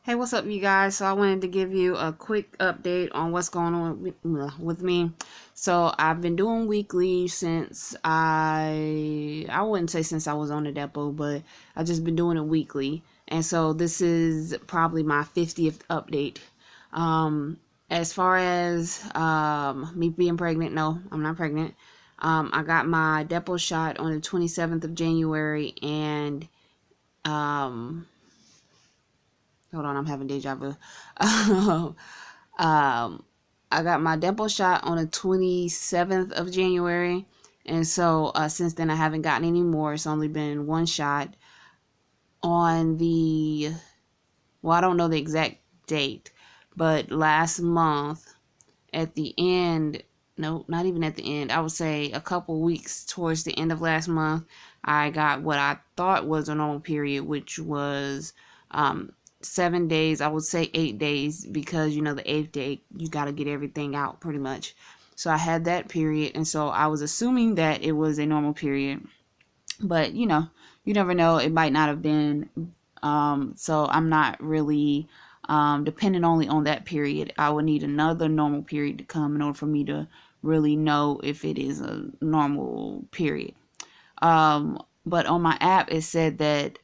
Hey, what's up, you guys? So I wanted to give you a quick update on what's going on with me. So I've been doing weekly since I wouldn't say since I was on the depot, but I've just been doing it weekly. And so this is probably my 50th update. Um, as far as me being pregnant, no, I'm not pregnant. I got my depot shot on the 27th of January, and um, hold on, I'm having deja vu. um, I got my depot shot on the 27th of January. And so since then, I haven't gotten any more. It's only been one shot on well, I don't know the exact date, but last month at the end, no, not even at the end, I would say a couple weeks towards the end of last month, I got what I thought was a normal period, which was 7 days. I would say 8 days, because the eighth day you got to get everything out pretty much. So I had that period, and so I was assuming that it was a normal period, but you never know, it might not have been. So I'm not really dependent only on that period. I would need another normal period to come in order for me to really know if it is a normal period. But on my app, it said that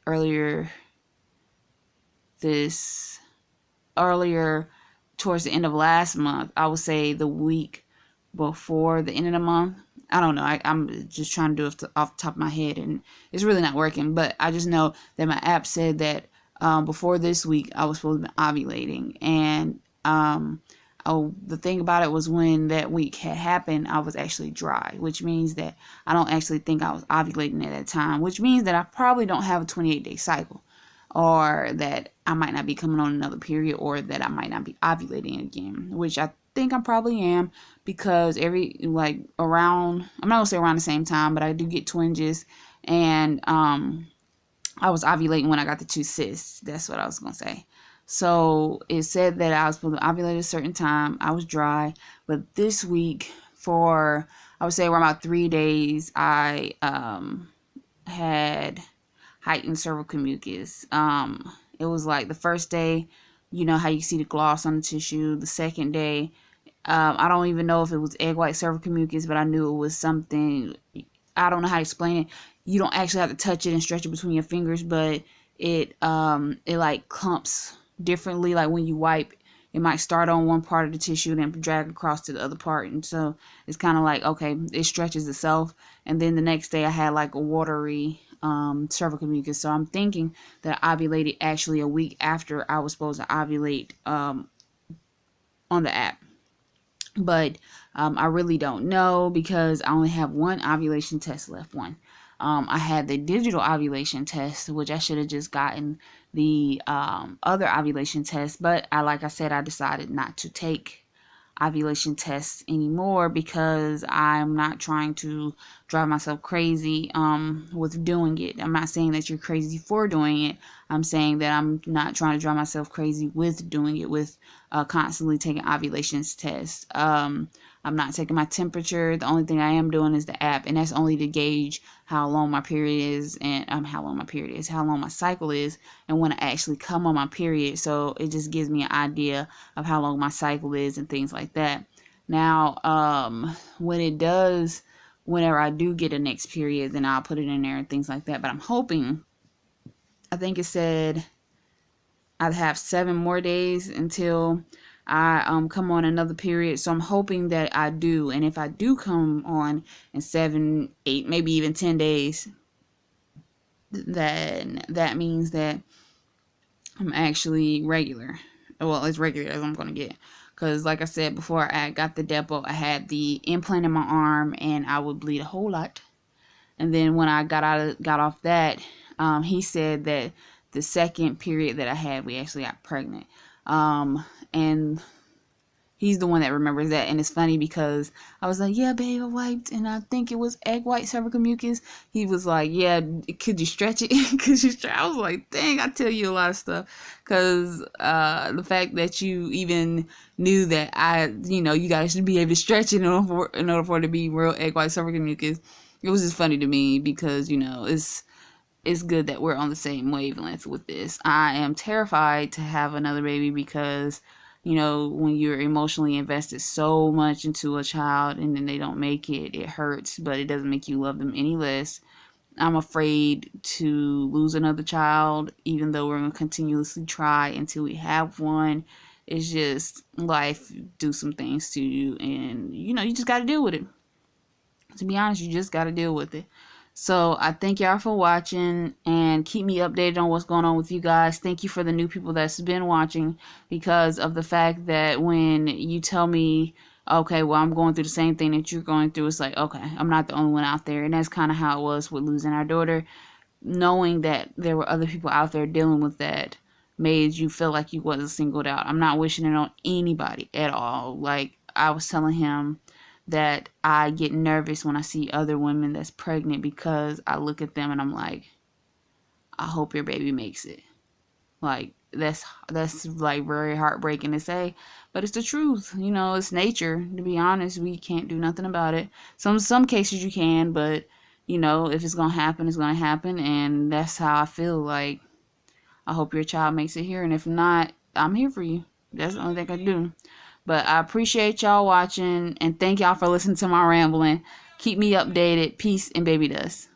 this earlier towards the end of last month, I would say the week before the end of the month. I don't know. I'm just trying to do it off the top of my head, and it's really not working. But I just know that my app said that before this week, I was supposed to be ovulating. And the thing about it was, when that week had happened, I was actually dry, which means that I don't actually think I was ovulating at that time, which means that I probably don't have a 28-day cycle, or that I might not be coming on another period, or that I might not be ovulating again, which I think I probably am, because around, I'm not gonna say around the same time, but I do get twinges, and I was ovulating when I got the two cysts. That's what I was gonna say. So it said that I was supposed to ovulate at a certain time. I was dry, but this week, for I would say around about 3 days, I had heightened cervical mucus. It was like the first day, you know how you see the gloss on the tissue. The second day, I don't even know if it was egg white cervical mucus, but I knew it was something. I don't know how to explain it. You don't actually have to touch it and stretch it between your fingers, but it like clumps differently. Like when you wipe, it might start on one part of the tissue and then drag across to the other part, and so it's kind of like, okay, it stretches itself. And then the next day, I had like a watery cervical mucus. So I'm thinking that I ovulated actually a week after I was supposed to ovulate on the app. But I really don't know, because I only have one ovulation test left. I had the digital ovulation test, which I should have just gotten the other ovulation test, but like I said, I decided not to take ovulation tests anymore, because I'm not trying to drive myself crazy with doing it. I'm not saying that you're crazy for doing it. I'm saying that I'm not trying to drive myself crazy with doing it, with constantly taking ovulation tests. I'm not taking my temperature. The only thing I am doing is the app, and that's only to gauge how long my period is, and how long my cycle is, and when I actually come on my period. So it just gives me an idea of how long my cycle is and things like that. Now, whenever I do get a next period, then I'll put it in there and things like that. But I'm hoping, I think it said I'd have 7 more days until I come on another period. So I'm hoping that I do. And if I do come on in 7, 8, maybe even 10 days, then that means that I'm actually regular. Well, as regular as I'm going to get. Because like I said before, I got the depot, I had the implant in my arm, and I would bleed a whole lot. And then when I got off that, he said that the second period that I had, we actually got pregnant. And he's the one that remembers that. And it's funny, because I was like, yeah, babe, I wiped, and I think it was egg white cervical mucus. He was like, yeah, could you stretch it? I was like, dang, I tell you a lot of stuff. Because the fact that you even knew that you guys should be able to stretch it in order for it to be real egg white cervical mucus, it was just funny to me, because, it's good that we're on the same wavelength with this. I am terrified to have another baby because, when you're emotionally invested so much into a child and then they don't make it, it hurts, but it doesn't make you love them any less. I'm afraid to lose another child, even though we're going to continuously try until we have one. It's just life do some things to you, and you just got to deal with it. To be honest, you just got to deal with it. So I thank y'all for watching, and keep me updated on what's going on with you guys. Thank you for the new people that's been watching, because of the fact that when you tell me, okay, well, I'm going through the same thing that you're going through, it's like, okay, I'm not the only one out there. And that's kind of how it was with losing our daughter. Knowing that there were other people out there dealing with that made you feel like you wasn't singled out. I'm not wishing it on anybody at all. Like, I was telling him that I get nervous when I see other women that's pregnant, because I look at them and I'm like, I hope your baby makes it. Like, that's like very heartbreaking to say, but it's the truth. It's nature. To be honest, we can't do nothing about it. Some cases you can, but if it's gonna happen, it's gonna happen, and that's how I feel. Like, I hope your child makes it here, and if not, I'm here for you. That's the only thing I can do. But I appreciate y'all watching, and thank y'all for listening to my rambling. Keep me updated. Peace and baby dust.